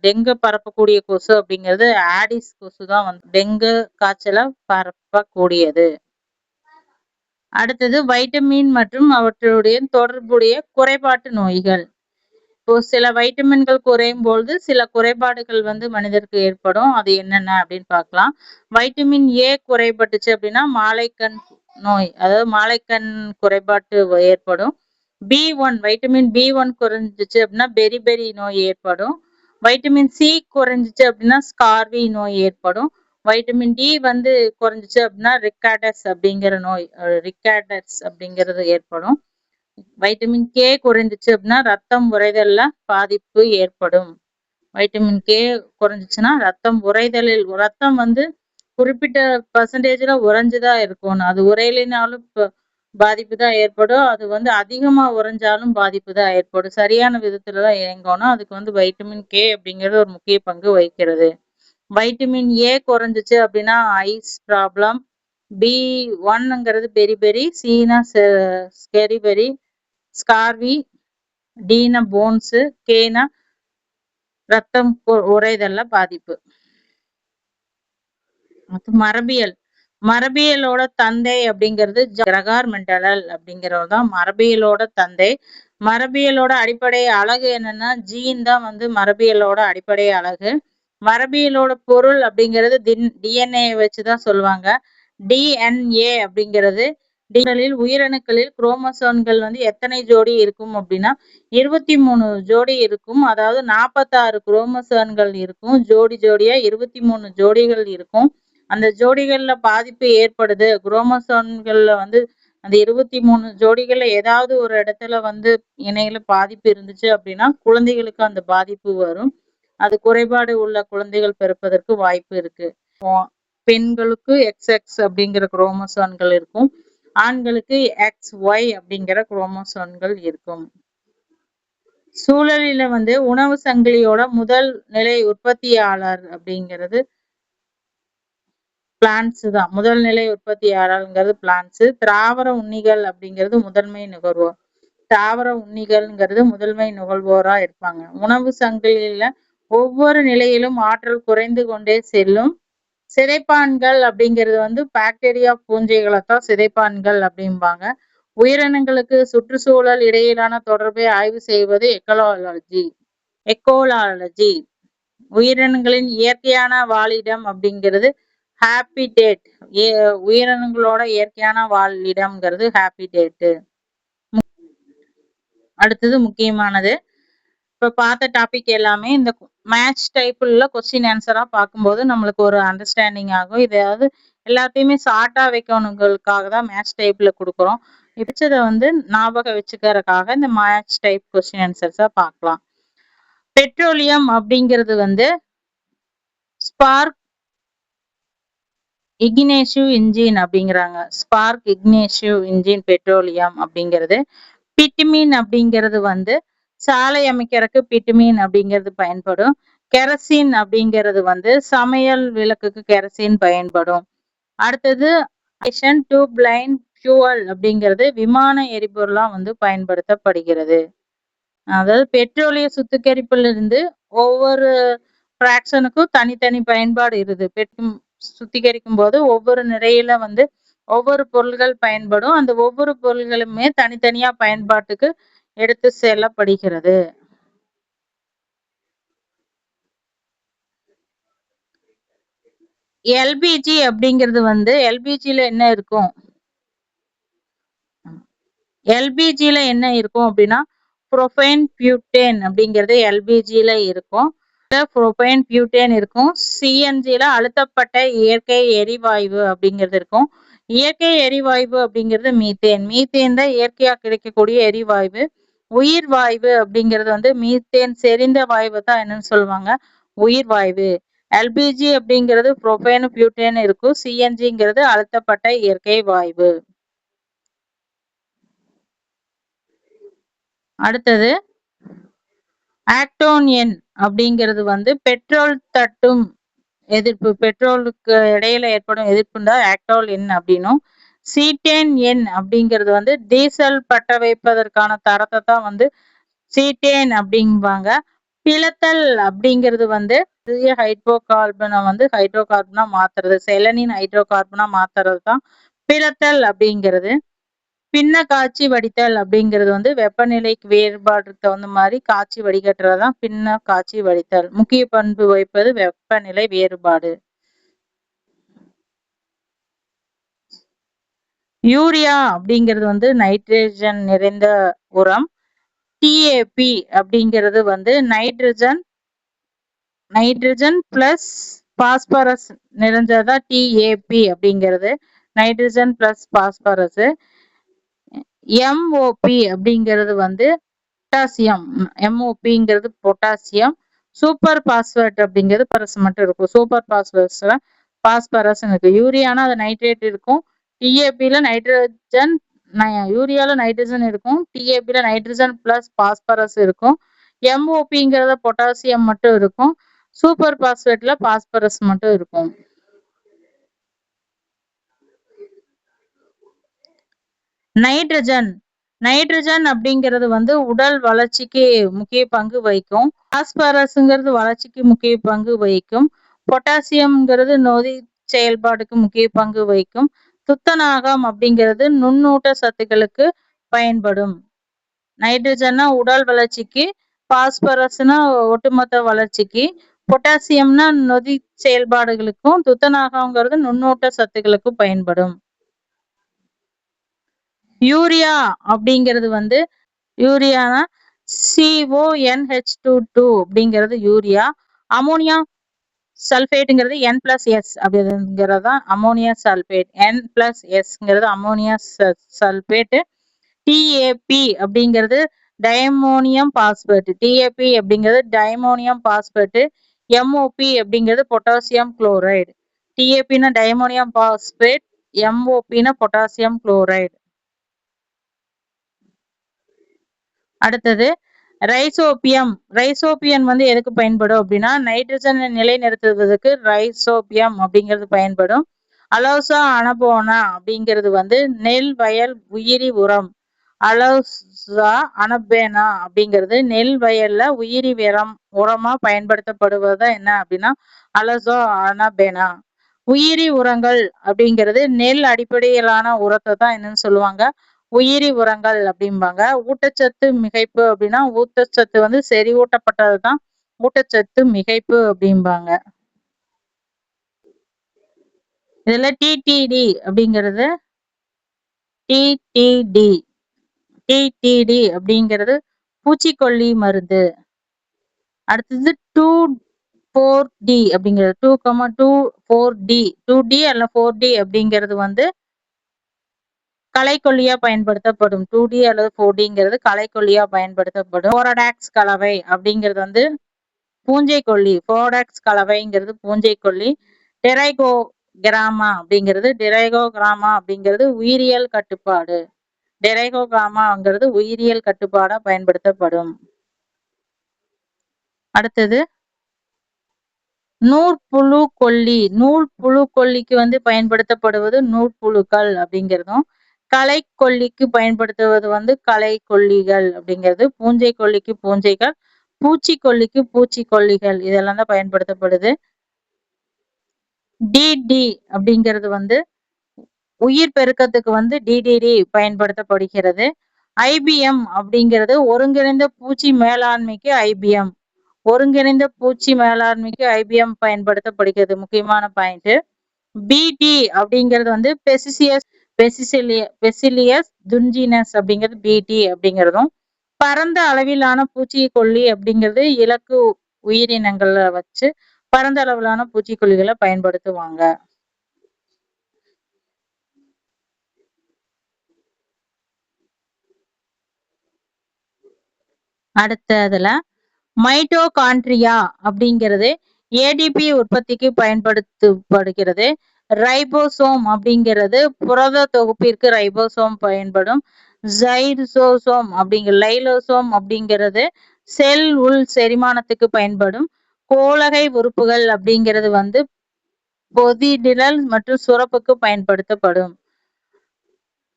டெங்கு பரப்பக்கூடிய கொசு அப்படிங்கிறது ஆடிஸ் கொசு தான் வந்து டெங்கு காய்ச்சலை பரப்பக்கூடியது. அடுத்தது வைட்டமின் மற்றும் அவற்றுடைய தொடர்புடைய குறைபாட்டு நோய்கள். இப்போ சில வைட்டமின்கள் குறையும் பொழுது சில குறைபாடுகள் வந்து மனிதருக்கு ஏற்படும். அது என்னென்ன அப்படின்னு பார்க்கலாம். வைட்டமின் ஏ குறைபட்டுச்சு அப்படின்னா மாலைக்கண் நோய், அதாவது மாலைக்கண் குறைபாட்டு ஏற்படும். வைட்டமின் B1 குறைஞ்சிச்சு அப்படின்னா பெரிபெரி நோய் ஏற்படும். வைட்டமின் சி குறைஞ்சிச்சு அப்படின்னா ஸ்கார்வி நோய் ஏற்படும். வைட்டமின் டி வந்து குறைஞ்சிச்சு அப்படின்னா ரிக்கார்டஸ் அப்படிங்கிறது ஏற்படும். வைட்டமின் கே குறைஞ்சிச்சு அப்படின்னா ரத்தம் உறைதல்ல பாதிப்பு ஏற்படும். வைட்டமின் கே குறைஞ்சிச்சுன்னா ரத்தம் வந்து குறிப்பிட்ட பர்சன்டேஜ்ல உறைஞ்சுதான் இருக்கும். அது உரையிலினாலும் பாதிப்பு தான் ஏற்படும். அது வந்து அதிகமா உறைஞ்சாலும் பாதிப்பு தான் ஏற்படும். சரியான விதத்துலதான் இயங்கணும். அதுக்கு வந்து வைட்டமின் கே அப்படிங்கிறது ஒரு முக்கிய பங்கு வகிக்கிறது. வைட்டமின் ஏ குறைஞ்சிச்சு அப்படின்னா ஐஸ் ப்ராப்ளம். B1ங்கிறது பெரிபெரி, சீனா ஸ்கெரிபெரி, ஸ்கார்வி, டீனா போன்ஸ், கேனா ரத்தம் உறைதல்ல பாதிப்பு. மரபியலோட தந்தை அப்படிங்கிறது கிரகார் மெண்டல் அப்படிங்கிறவர் தான் மரபியலோட தந்தை. மரபியலோட அடிப்படை அழகு என்னன்னா ஜீன் தான் வந்து மரபியலோட அடிப்படை அழகு. மரபியலோட பொருள் அப்படிங்கிறது DNA வச்சுதான் சொல்லுவாங்க. DNA அப்படிங்கிறது உயிரணுக்களில் குரோமோசோம்கள் வந்து எத்தனை ஜோடி இருக்கும் அப்படின்னா 23 ஜோடி இருக்கும். அதாவது 46 குரோமோசோம்கள் இருக்கும். ஜோடியா 23 ஜோடிகள் இருக்கும். அந்த ஜோடிகள்ல பாதிப்பு ஏற்படுது, குரோமோசோம்கள்ல வந்து அந்த 23 ஜோடிகள்ல ஏதாவது ஒரு இடத்துல வந்து இணையில பாதிப்பு இருந்துச்சு அப்படின்னா குழந்தைகளுக்கு அந்த பாதிப்பு வரும். அது குறைபாடு உள்ள குழந்தைகள் பிறப்பதற்கு வாய்ப்பு இருக்கு. பெண்களுக்கு XX அப்படிங்கிற குரோமோசோம்கள் இருக்கும். ஆண்களுக்கு XY அப்படிங்கிற குரோமோசோம்கள் இருக்கும். சூழலில வந்து உணவு சங்கிலியோட முதல் நிலை உற்பத்தியாளர் அப்படிங்கிறது பிளான்ட்ஸ் தான். முதல் நிலை உற்பத்தியாளர்ங்கிறது பிளான்ட்ஸ். தாவர உண்ணிகள் அப்படிங்கிறது முதன்மை நுகர்வோர். முதன்மை நுகர்வோரா இருப்பாங்க. உணவு சங்கிலியில ஒவ்வொரு நிலையிலும் ஆற்றல் குறைந்து கொண்டே செல்லும். சிதைப்பான்கள் அப்படிங்கிறது வந்து பாக்டீரியா பூஞ்சைகளைத்தான் சிதைப்பான்கள் அப்படிம்பாங்க. உயிரினங்களுக்கு சுற்றுச்சூழல் இடையிலான தொடர்பை ஆய்வு செய்வது எக்கோலாலஜி. உயிரினங்களின் இயற்கையான வாழிடம் அப்படிங்கிறது ஹாபிடேட். உயிரினங்களோட இயற்கையான வாழிடம்ங்கிறது ஹாபிடேட். அடுத்தது முக்கியமானது, இப்ப பார்த்த டாபிக் எல்லாமே இந்த மேட்ச் டைப்ல கொஸ்டின் ஆன்சரா பார்க்கும்போது நம்மளுக்கு ஒரு அண்டர்ஸ்டாண்டிங் ஆகும். இதாவது எல்லாத்தையுமே ஷார்ட்டா வைக்கணுங்களுக்காக தான் மேட்ச் டைப்ல கொடுக்குறோம். பிடிச்சதை வந்து ஞாபகம் வச்சுக்கிறதுக்காக இந்த மேட்ச் டைப் கொஸ்டின் ஆன்சர்ஸா பார்க்கலாம். பெட்ரோலியம் அப்படிங்கிறது வந்து ஸ்பார்க் இக்னேசிவ் இன்ஜின் அப்படிங்கிறாங்க. ஸ்பார்க் இக்னேசிவ் இன்ஜின் பெட்ரோலியம் அப்படிங்கிறது. பிட்மின் அப்படிங்கிறது வந்து சாலை அமைக்கிறதுக்கு பிட்மின் அப்படிங்கிறது பயன்படும். கெரசின் அப்படிங்கிறது வந்து சமையல் விளக்குக்கு கெரசின் பயன்படும். அடுத்தது டு பிளைன் ஃபியூவல் அப்படிங்கிறது விமான எரிபொருளா வந்து பயன்படுத்தப்படுகிறது. அதாவது பெட்ரோலிய சுத்திகரிப்பிலிருந்து ஒவ்வொரு பிராக்ஷனுக்கும் தனித்தனி பயன்பாடு இருக்குது. சுத்திகரிக்கும் போது ஒவ்வொரு நிறையில வந்து ஒவ்வொரு பொருள்கள் பயன்படும். அந்த ஒவ்வொரு பொருள்களுமே தனித்தனியா பயன்பாட்டுக்கு எடுத்து செல்லப்படுகிறது. எல்பிஜி அப்படிங்கிறது வந்து எல்பிஜில என்ன இருக்கும்? எல்பிஜில என்ன இருக்கும் அப்படின்னா புரோபைன் பியூட்டேன் அப்படிங்கிறது எல்பிஜில இருக்கும். புரோபைன் பியூட்டேன் இருக்கும். சிஎன்ஜில அழுத்தப்பட்ட இயற்கை எரிவாயு அப்படிங்கிறது இருக்கும். இயற்கை எரிவாயு அப்படிங்கிறது மீத்தேன். மீத்தேன் தான் இயற்கையா கிடைக்கக்கூடிய எரிவாயு. உயிர் வாயு அப்படிங்கிறது வந்து மீத்தேன் செறிந்த வாயுவை தான் என்னன்னு சொல்லுவாங்க, உயிர் வாயு. எல்பிஜி அப்படிங்கிறது புரோபைன் பியூட்டேன் இருக்கும். சிஎன்ஜிங்கிறது அழுத்தப்பட்ட இயற்கை வாயு. அடுத்தது ஆக்டோன் எண் அப்படிங்கிறது வந்து பெட்ரோல் தட்டும் எதிர்ப்பு, பெட்ரோலுக்கு இடையில ஏற்படும் எதிர்ப்புண்டா ஆக்டோல் எண் அப்படின்னும். சீட்டேன் எண் அப்படிங்கிறது வந்து டீசல் பற்ற வைப்பதற்கான தரத்தை தான் வந்து சீட்டேன் அப்படிங்குவாங்க. பிளத்தல் அப்படிங்கிறது வந்து ஹைட்ரோ கார்பனை வந்து ஹைட்ரோ கார்பனா மாத்துறது, செலனின் ஹைட்ரோ கார்பனா மாத்துறது தான் பிளத்தல் அப்படிங்கிறது. பின்ன காய்ச்சி வடித்தல் அப்படிங்கிறது வந்து வெப்பநிலைக்கு வேறுபாடுக்கு தகுந்த மாதிரி காய்ச்சி வடிகட்டுறதுதான் பின்ன காய்ச்சி வடித்தல். முக்கிய பண்பு வைப்பது வெப்பநிலை வேறுபாடு. யூரியா அப்படிங்கிறது வந்து நைட்ரஜன் நிறைந்த உரம். டிஏபி அப்படிங்கிறது வந்து நைட்ரஜன் பிளஸ் பாஸ்பரஸ் நிறைஞ்சதா டிஏபி அப்படிங்கிறது, நைட்ரஜன் பிளஸ் பாஸ்பரஸ். எம்ஓபி அப்படிங்கிறது வந்து பொட்டாசியம். எம்ஓபிங்கிறது பொட்டாசியம். சூப்பர் பாஸ்பேட் அப்படிங்கிறது பாஸ்பரஸ் மட்டும் இருக்கும். சூப்பர் பாஸ்பரஸ்ல பாஸ்பரஸ் இருக்கு. யூரியானா அது நைட்ரேட் இருக்கும். டிஏபில நைட்ரஜன், யூரியால நைட்ரஜன் இருக்கும். டிஏபில நைட்ரஜன் பிளஸ் பாஸ்பரஸ் இருக்கும். எம்ஓபிங்கிறத பொட்டாசியம் மட்டும் இருக்கும். சூப்பர் பாஸ்பேட்ல பாஸ்பரஸ் மட்டும் இருக்கும். நைட்ரஜன் அப்படிங்கிறது வந்து உடல் வளர்ச்சிக்கு முக்கிய பங்கு வகிக்கும். பாஸ்பரஸ்ங்கிறது வளர்ச்சிக்கு முக்கிய பங்கு வகிக்கும். பொட்டாசியம்ங்கிறது நொதி செயல்பாடுக்கு முக்கிய பங்கு வகிக்கும். துத்தநாகம் அப்படிங்கிறது நுண்ணூட்ட சத்துக்களுக்கு பயன்படும். நைட்ரஜன்னா உடல் வளர்ச்சிக்கு, பாஸ்பரஸ்னா ஒட்டுமொத்த வளர்ச்சிக்கு, பொட்டாசியம்னா நொதி செயல்பாடுகளுக்கும், துத்தநாகம்ங்கிறது நுண்ணூட்ட சத்துக்களுக்கும் பயன்படும். யூரியா அப்படிங்கிறது வந்து யூரியானா CONH22 அப்படிங்கிறது யூரியா. அமோனியா சல்பேட்டுங்கிறது N+S அப்படிங்கிறது தான் அமோனியா சல்பேட். N+Sங்கிறது அமோனியா சல்பேட். டிஏபி அப்படிங்கிறது டைமோனியம் பாஸ்பேட். டிஏபி அப்படிங்கிறது டைமோனியம் பாஸ்பேட். எம்ஓபி அப்படிங்கிறது பொட்டாசியம் குளோரைடு. டிஏபினா டைமோனியம் பாஸ்பேட், எம்ஓபினா பொட்டாசியம் குளோரைடு. அடுத்தது ரைசோபியம் வந்து எதுக்கு பயன்படும் அப்படின்னா நைட்ரஜனை நிலைநிறுத்துவதற்கு ரைசோபியம் அப்படிங்கிறது பயன்படும். அலோசா அனபோனா அப்படிங்கிறது வந்து நெல் வயல் உயிரி உரம். அலோசா அனபேனா அப்படிங்கிறது நெல் வயல்ல உயிரி உரமா பயன்படுத்தப்படுவது என்ன அப்படின்னா அலோசா அனபேனா. உயிரி உரங்கள் அப்படிங்கிறது நெல் அடிப்படையிலான உரத்தை தான் என்னன்னு சொல்லுவாங்க, உயிரி உரங்கள் அப்படிம்பாங்க. ஊட்டச்சத்து மிகைப்பு அப்படின்னா ஊட்டச்சத்து வந்து செறிவூட்டப்பட்டதுதான் ஊட்டச்சத்து மிகைப்பு அப்படிம்பாங்க. இதுல டிடிடி அப்படிங்கிறது டிடிடி அப்படிங்கிறது பூச்சிக்கொல்லி மருந்து. அடுத்தது 2,4-D அப்படிங்கிறது 2,2,4-D 2D அல்ல 4D அப்படிங்கிறது வந்து களைக்கொல்லியா பயன்படுத்தப்படும். 2D அல்லது 4Dங்கிறது களைக்கொல்லியா பயன்படுத்தப்படும். போரடாக்ஸ் கலவை அப்படிங்கிறது வந்து பூஞ்சை கொல்லி. போரடாக்ஸ் கலவைங்கிறது பூஞ்சை கொல்லி. டெரைகோகிராமா அப்படிங்கிறது உயிரியல் கட்டுப்பாடு. டெரைகோகிராமாங்கிறது உயிரியல் கட்டுப்பாடா பயன்படுத்தப்படும். அடுத்தது நூற்புழு கொல்லி, நூற்புழு கொல்லிக்கு வந்து பயன்படுத்தப்படுவது நூற்புழுக்கள் அப்படிங்கிறதும், களைக்கொல்லிக்கு பயன்படுத்துவது வந்து களைக்கொல்லிகள் அப்படிங்கிறது, பூஞ்சை கொல்லிக்கு பூஞ்சைகள், பூச்சிக்கொல்லிக்கு பூச்சிக்கொல்லிகள் இதெல்லாம் தான் பயன்படுத்தப்படுது. டிடி அப்படிங்கிறது வந்து உயிர் பெருக்கத்துக்கு வந்து டிடிடி பயன்படுத்தப்படுகிறது. ஐபிஎம் அப்படிங்கிறது ஒருங்கிணைந்த பூச்சி மேலாண்மைக்கு ஐபிஎம், ஒருங்கிணைந்த பூச்சி மேலாண்மைக்கு ஐபிஎம் பயன்படுத்தப்படுகிறது. முக்கியமான பாயிண்ட். பிடி அப்படிங்கிறது வந்து பெசிலியஸ் துன்ஜினஸ் அப்படிங்கிறது பிடி அப்படிங்கிறதும், பரந்த அளவிலான பூச்சிக்கொல்லி அப்படிங்கிறது இலக்கு உயிரினங்களை வச்சு பரந்த அளவிலான பூச்சிக்கொல்லிகளை பயன்படுத்துவாங்க. அடுத்ததுல மைட்டோகாண்ட்ரியா அப்படிங்கிறது ஏடிபி உற்பத்திக்கு பயன்படுத்தப்படுகிறது. ரைபோசோம் அப்படிங்கிறது புரத தொகுப்பிற்கு ரைபோசோம் பயன்படும். லைசோசோம் அப்படிங்கிறது செல் உள் செரிமானத்துக்கு பயன்படும். கோலகை உறுப்புகள் அப்படிங்கிறது வந்து பொதிடிடல் மற்றும் சுரப்புக்கு பயன்படுத்தப்படும்.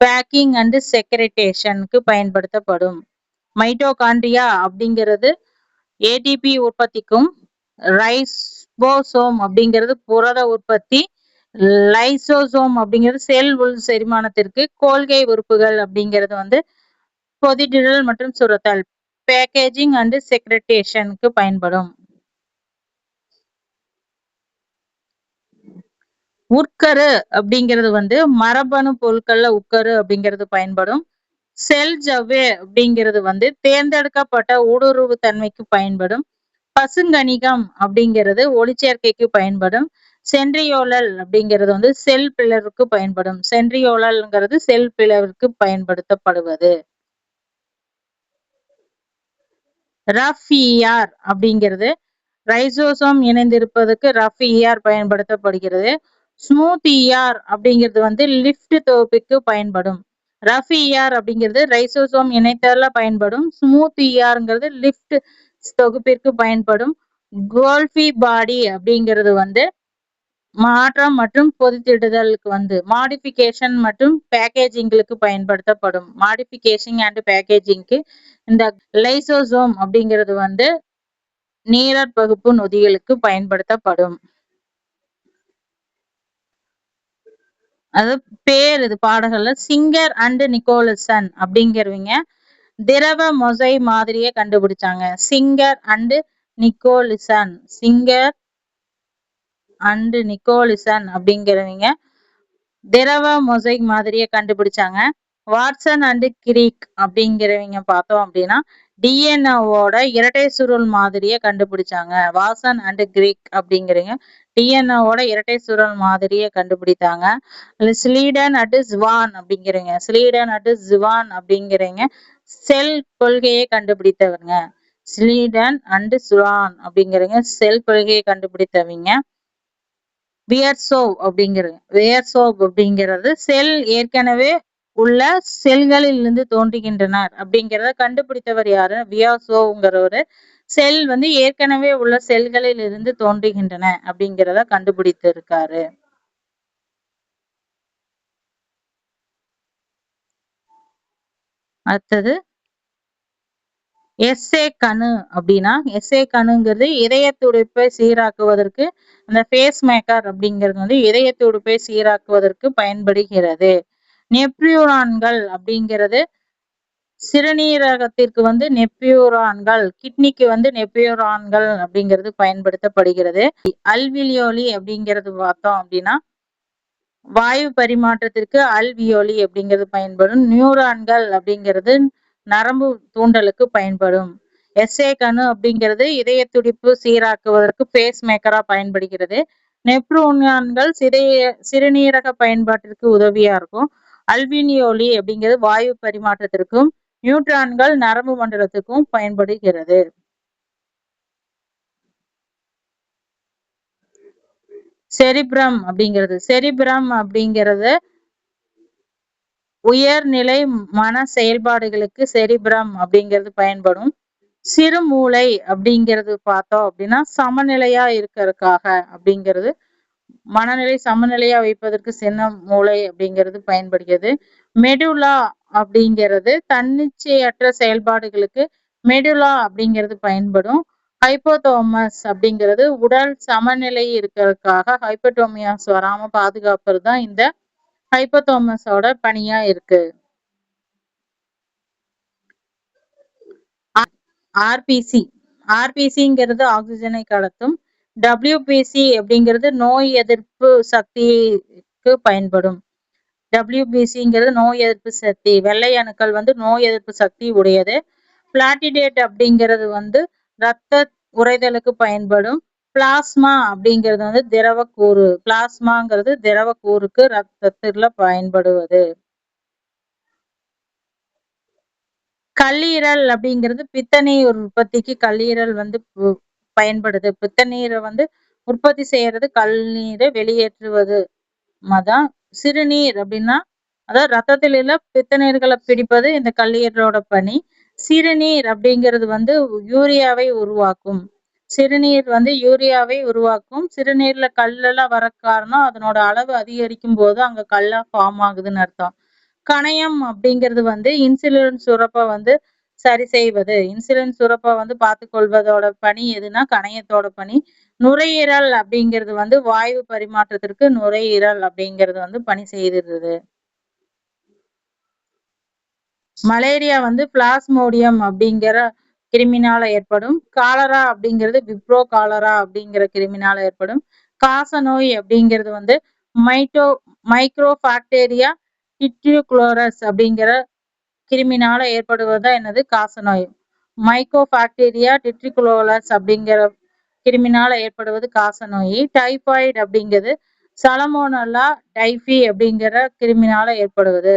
பேக்கிங் அண்ட் செக்ரெட்டேஷனுக்கு பயன்படுத்தப்படும். மைட்டோகாண்ட்ரியா அப்படிங்கிறது ஏடிபி உற்பத்திக்கும், ரைபோசோம் அப்படிங்கிறது புரத உற்பத்தி, லைசோசோம் அப்படிங்கிறது செல் உள் செரிமானத்திற்கு, கோல்கை உறுப்புகள் அப்படிங்கிறது வந்து பொதிடிடல் மற்றும் சுரத்தல், பேக்கேஜிங் அண்ட் செக்ரெட்டேஷனுக்கு பயன்படும். உட்கரு அப்படிங்கிறது வந்து மரபணு பொருட்கள்ல உட்கரு அப்படிங்கிறது பயன்படும். செல் ஜவ்வே அப்படிங்கிறது வந்து தேர்ந்தெடுக்கப்பட்ட ஊடுருவு தன்மைக்கு பயன்படும். பசுங்கணிகம் அப்படிங்கிறது ஒளிச்சேர்க்கைக்கு பயன்படும். சென்ட்ரியோலல் அப்படிங்கிறது வந்து செல் பிளவுக்கு பயன்படும். சென்ட்ரியோலல்ங்கிறது செல் பிளவுக்கு பயன்படுத்தப்படுவது. ரஃப்இஆர் அப்படிங்கிறது ரைசோசோம் இணைந்திருப்பதற்கு ரஃப்இஆர் பயன்படுத்தப்படுகிறது. ஸ்மூத் இஆர் அப்படிங்கிறது வந்து லிப்ட் தொகுப்பிற்கு பயன்படும். ரஃப்இஆர் அப்படிங்கிறது ரைசோசோம் இணைத்தல பயன்படும். ஸ்மூத் இஆர்ங்கிறது லிப்ட் தொகுப்பிற்கு பயன்படும். கோல்ஃபி பாடி அப்படிங்கிறது வந்து மாற்றம் மற்றும் பொதித்திடுதலுக்கு வந்து மாடிஃபிகேஷன் மற்றும் பேக்கேஜிங்களுக்கு பயன்படுத்தப்படும். மாடிஃபிகேஷன் அண்ட் பேக்கேஜிங்க்கு இந்த லைசோசோம் அப்படிங்கிறது வந்து நீரற் பகுப்பு நொதிகளுக்கு பயன்படுத்தப்படும். அது பேர் இது பாடல்கள்ல சிங்கர் அண்ட் நிக்கோலசன் அப்படிங்கிறவங்க திரவ மொசை மாதிரியை கண்டுபிடிச்சாங்க. சிங்கர் அண்ட் நிக்கோலிசன் அப்படிங்கிறவங்க திரவ மொசைக் மாதிரியை கண்டுபிடிச்சாங்க. வாட்சன் அண்ட் கிரீக் அப்படிங்கிறவங்க பார்த்தோம் அப்படின்னா டிஎன்ஏவோட இரட்டை சுருள் மாதிரியை கண்டுபிடிச்சாங்க. வாட்சன் அண்ட் கிரீக் அப்படிங்கிறவங்க டிஎன்ஏவோட இரட்டை சுருள் மாதிரியை கண்டுபிடித்தாங்க. ஸ்லீடன் அண்ட் ஜுவான் அப்படிங்கிறவங்க செல் கொள்கையை கண்டுபிடித்தவங்க. ஸ்லீடன் அண்ட் ஜுவான் அப்படிங்கிறவங்க செல் கொள்கையை கண்டுபிடித்தவங்க. வியர்சோவ் அப்படிங்கிறது செல் ஏற்கனவே உள்ள செல்களில் இருந்து தோன்றுகின்றனர் அப்படிங்கிறத கண்டுபிடித்தவர் யாரு? வியர்சோவ்ங்கிறவரு செல் வந்து ஏற்கனவே உள்ள செல்களில் இருந்து தோன்றுகின்றன அப்படிங்கிறத கண்டுபிடித்திருக்காரு. அடுத்தது எஸ்ஏ கணு அப்படின்னா எஸ்ஏ கணுங்கிறது இதய துடிப்பை சீராக்குவதற்கு அந்த பேஸ் மேக்கர் அப்படிங்கிறது வந்து இதய துடிப்பை சீராக்குவதற்கு பயன்படுகிறது. நெப்ரியூரான்கள் அப்படிங்கிறது சிறுநீரகத்திற்கு வந்து நெப்ரியூரான்கள், கிட்னிக்கு வந்து நெப்ரியூரான்கள் அப்படிங்கிறது பயன்படுத்தப்படுகிறது. அல்வியோலி அப்படிங்கிறது பார்த்தோம் அப்படின்னா வாயு பரிமாற்றத்திற்கு அல்வியோலி அப்படிங்கிறது பயன்படும். நியூரான்கள் அப்படிங்கிறது நரம்பு தூண்டலுக்கு பயன்படும். எஸ்ஏ கணு அப்படிங்கிறது இதய துடிப்பு சீராக்குவதற்கு பேஸ் மேக்கரா பயன்படுகிறது. நெப்ரோனியான்கள் சிறுநீரக பயன்பாட்டிற்கு உதவியா இருக்கும். அல்வினியோலி அப்படிங்கிறது வாயு பரிமாற்றத்திற்கும், நியூட்ரான்கள் நரம்பு மண்டலத்துக்கும் பயன்படுகிறது. செரிப்ரம் அப்படிங்கிறது உயர்நிலை மன செயல்பாடுகளுக்கு செரிப்ரம் அப்படிங்கிறது பயன்படும். சிறுமூளை அப்படிங்கிறது பார்த்தோம் அப்படின்னா சமநிலையா இருக்கிறதுக்காக அப்படிங்கிறது, மனநிலை சமநிலையா வைப்பதற்கு சின்ன மூளை அப்படிங்கிறது பயன்படுகிறது. மெடுலா அப்படிங்கிறது தன்னிச்சையற்ற செயல்பாடுகளுக்கு மெடுலா அப்படிங்கிறது பயன்படும். ஹைப்போதோமஸ் அப்படிங்கிறது உடல் சமநிலை இருக்கிறதுக்காக ஹைப்போடோமியாஸ் வராம பாதுகாப்பது தான் இந்த ஹைப்போதோமஸோட பணியா இருக்கு. ஆர்பிசி ஆர்பிசிங்கிறது ஆக்சிஜனை கடத்தும். டபிள்யூபிசி அப்படிங்கிறது நோய் எதிர்ப்பு சக்திக்கு பயன்படும். டபிள்யூபிசிங்கிறது நோய் எதிர்ப்பு சக்தி. வெள்ளை அணுக்கள் வந்து நோய் எதிர்ப்பு சக்தி உடையது. பிளாட்டிடேட் அப்படிங்கிறது வந்து ரத்த உறைதலுக்கு பயன்படும். பிளாஸ்மா அப்படிங்கிறது வந்து திரவ கூறு. பிளாஸ்மாங்கிறது திரவ கூறுக்கு ரத்தத்துல பயன்படுவது. கல்லீரல் அப்படிங்கிறது பித்தநீர் உற்பத்திக்கு கல்லீரல் வந்து பயன்படுது. பித்தநீரை வந்து உற்பத்தி செய்யறது கல்லீரை வெளியேற்றுவது தான். சிறுநீர் அப்படின்னா அதாவது ரத்தத்தில் உள்ள பித்தநீர்களை பிடிப்பது இந்த கல்லீரலோட பணி. சிறுநீர் அப்படிங்கிறது வந்து யூரியாவை உருவாக்கும். சிறுநீர் வந்து யூரியாவை உருவாக்கும். சிறுநீர்ல கல்லெல்லாம் வர காரணம் அதனோட அளவு அதிகரிக்கும் போது அங்க கல்லா ஃபார்ம் ஆகுதுன்னு அர்த்தம். கணையம் அப்படிங்கிறது வந்து இன்சுலின் சுரப்பை வந்து சரி செய்வது. இன்சுலின் சுரப்பை வந்து பார்த்துக்கொள்வதோட பணி எதுனா கணையத்தோட பணி. நுரையீரல் அப்படிங்கிறது வந்து வாயு பரிமாற்றத்திற்கு நுரையீரல் அப்படிங்கிறது வந்து பணி செய்திருது. மலேரியா வந்து பிளாஸ்மோடியம் அப்படிங்கிற கிருமினால ஏற்படும். காலரா அப்படிங்கிறது விப்ரோ காலரா அப்படிங்கிற கிருமினால ஏற்படும். காச நோய் அப்படிங்கிறது வந்து மைக்ரோபாக்டீரியா டிட்ரிகுலோரஸ் அப்படிங்கிற கிருமினால ஏற்படுவதுதான் என்னது காசநோய். மைக்ரோபாக்டீரியா டிட்ரிகுலோரஸ் அப்படிங்கிற கிருமினால ஏற்படுவது காசநோய். டைபாய்டு அப்படிங்கிறது சலமோனல்லா டைபி அப்படிங்கிற கிருமினால ஏற்படுவது.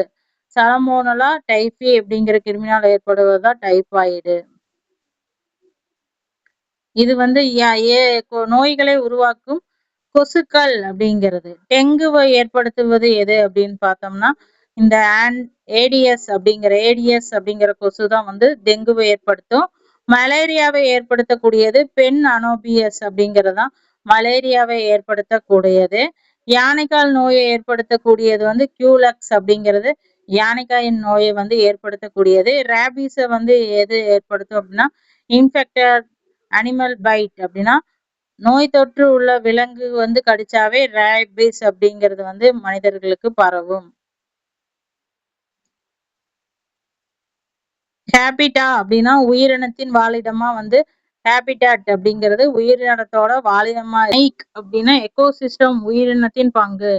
சலமோனல்லா டைபி அப்படிங்கிற கிருமினால ஏற்படுவதுதான் டைபாய்டு. இது வந்து நோய்களை உருவாக்கும் கொசுக்கள் அப்படிங்கிறது. டெங்குவை ஏற்படுத்துவது எது அப்படின்னு பார்த்தோம்னா இந்த ஏடிஎஸ் அப்படிங்கிற கொசு தான் வந்து டெங்குவை ஏற்படுத்தும். மலேரியாவை ஏற்படுத்தக்கூடியது பெண் அனோபியஸ் அப்படிங்கிறதுதான் மலேரியாவை ஏற்படுத்தக்கூடியது. யானைக்கால் நோயை ஏற்படுத்தக்கூடியது வந்து கியூலக்ஸ் அப்படிங்கிறது யானைக்காயின் நோயை வந்து ஏற்படுத்தக்கூடியது. ரேபிஸை வந்து எது ஏற்படுத்தும் அப்படின்னா இன்ஃபெக்டட் அனிமல் பைட் அப்படின்னா நோய் தொற்று உள்ள விலங்கு வந்து கடிச்சாவே ரேபிஸ் அப்படிங்கிறது வந்து மனிதர்களுக்கு பரவும். ஹேபிட்டா அப்படின்னா உயிரினத்தின் வாழிடமா வந்து ஹேபிட்டாட் அப்படிங்கிறது உயிரினத்தோட வாழிடமா. நைக் அப்படின்னா எக்கோசிஸ்டம் உயிரினத்தின் பங்கு.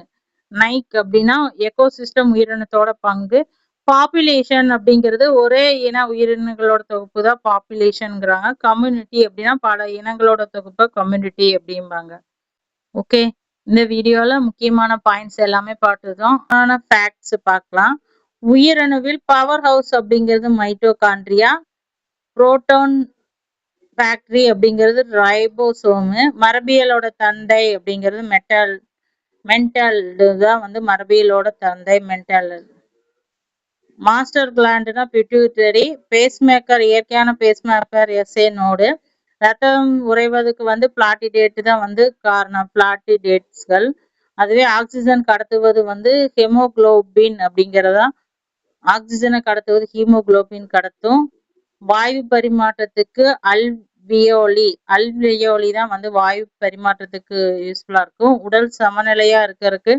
நைக் அப்படின்னா எக்கோசிஸ்டம் உயிரினத்தோட பங்கு. பாப்புலேஷன் அப்படிங்கிறது ஒரே இன உயிரினங்களோட தொகுப்பு தான் பாப்புலேஷன்ங்கிறாங்க. கம்யூனிட்டி அப்படின்னா பல இனங்களோட தொகுப்பு கம்யூனிட்டி அப்படிம்பாங்க. ஓகே, இந்த வீடியோல முக்கியமான பாயிண்ட்ஸ் எல்லாமே பார்த்துட்டோம். ஆனா ஃபேக்ட்ஸ் பார்க்கலாம். உயிரணுவில் பவர் ஹவுஸ் அப்படிங்கிறது மைட்டோகாண்ட்ரியா. புரோட்டான் ஃபேக்டரி அப்படிங்கிறது ரைபோசோமு. மரபியலோட தந்தை அப்படிங்கிறது மென்டல் தான் வந்து மரபியலோட தந்தை மென்டல். மாஸ்டர் கிளாண்டுனா பிட்யூட்டரி. பேஸ்மேக்கர் இயற்கையான பேஸ்மேக்கர் எஸ்ஏ நோடு. ரத்தம் உறைவதுக்கு வந்து பிளாட்டிடேட் தான் வந்து காரணம். பிளாட்டிடேட்ஸ்கள். அதுவே ஆக்சிஜன் கடத்துவது வந்து ஹெமோகுளோபின் அப்படிங்கிறதா. ஆக்சிஜனை கடத்துவது ஹீமோகுளோபின் கடத்தும். வாயு பரிமாற்றத்துக்கு அல்வியோலி தான் வந்து வாயு பரிமாற்றத்துக்கு யூஸ்ஃபுல்லா இருக்கும். உடல் சமநிலையா இருக்கிறதுக்கு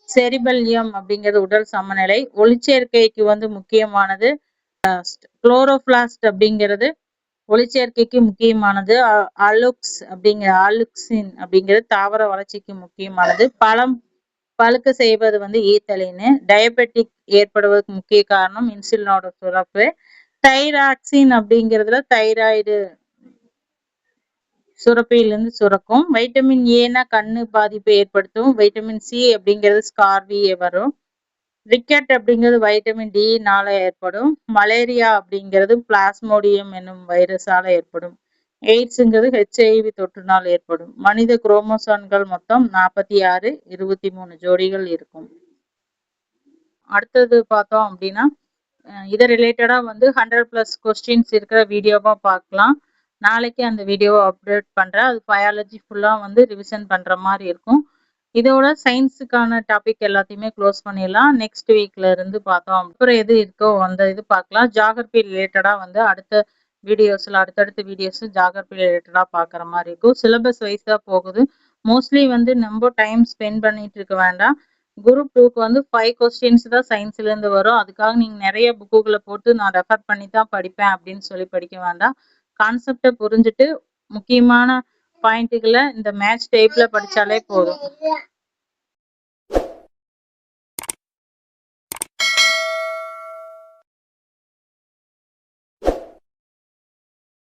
செரிபல்யம் அப்படிங்கிறது உடல் சமநிலை. ஒளிச்சேர்க்கைக்கு வந்து முக்கியமானது. குளோரோபிளாஸ்ட் அப்படிங்கிறது ஒளிச்சேர்க்கைக்கு முக்கியமானது. அலுக்சின் அப்படிங்கிறது தாவர வளர்ச்சிக்கு முக்கியமானது. பழம் பழுக்க செய்வது வந்து ஈத்தலின். டயபெட்டிக் ஏற்படுவதற்கு முக்கிய காரணம் இன்சுலினோட சுரப்பு. தைராக்சின் அப்படிங்கிறதுல தைராய்டு சுரப்பிலிருந்து சுரக்கும். வைட்டமின் ஏனா கண்ணு பாதிப்பை ஏற்படுத்தும். வைட்டமின் சி அப்படிங்கிறது ஸ்கார்வி வரும். ரிக்கெட் அப்படிங்கிறது வைட்டமின் டி நால ஏற்படும். மலேரியா அப்படிங்கிறது பிளாஸ்மோடியம் என்னும் வைரஸால ஏற்படும். எய்ட்ஸ்ங்கிறது ஹெச்ஐவி தொற்றுனால் ஏற்படும். மனித குரோமோசோன்கள் மொத்தம் 46, 23 ஜோடிகள் இருக்கும். அடுத்தது பார்த்தோம் அப்படின்னா இதை ரிலேட்டடா வந்து 100+ கொஸ்டின்ஸ் இருக்கிற வீடியோவா பார்க்கலாம். நாளைக்கு அந்த வீடியோவை அப்டேட் பண்றேன். அது பயாலஜி ஃபுல்லா வந்து ரிவிஷன் பண்ற மாதிரி இருக்கும். இதோட சயின்ஸுக்கான டாபிக் எல்லாத்தையுமே க்ளோஸ் பண்ணிடலாம். நெக்ஸ்ட் வீக்ல இருந்து பார்த்தோம். அப்புறம் எது இருக்கோ அந்த இது பார்க்கலாம். ஜாகிரபி ரிலேட்டடா வந்து அடுத்தடுத்த வீடியோஸ் ஜாகிரபி ரிலேட்டடா பார்க்குற மாதிரி இருக்கும். சிலபஸ் வைஸா போகுது. மோஸ்ட்லி வந்து நம்ம டைம் ஸ்பெண்ட் பண்ணிட்டு இருக்க வேண்டாம். குரூப் 2க்கு வந்து 5 கொஸ்டின்ஸ் தான் சயின்ஸ்ல இருந்து வரும். அதுக்காக நீங்க நிறைய புக்குகளை போட்டு நான் ரெஃபர் பண்ணி தான் படிப்பேன் அப்படின்னு சொல்லி படிக்க வேண்டாம். கான்செப்டை புரிஞ்சுட்டு முக்கியமான பாயிண்ட்டுகளை இந்த மேட்ச் டைப்ல படிச்சாலே போதும்.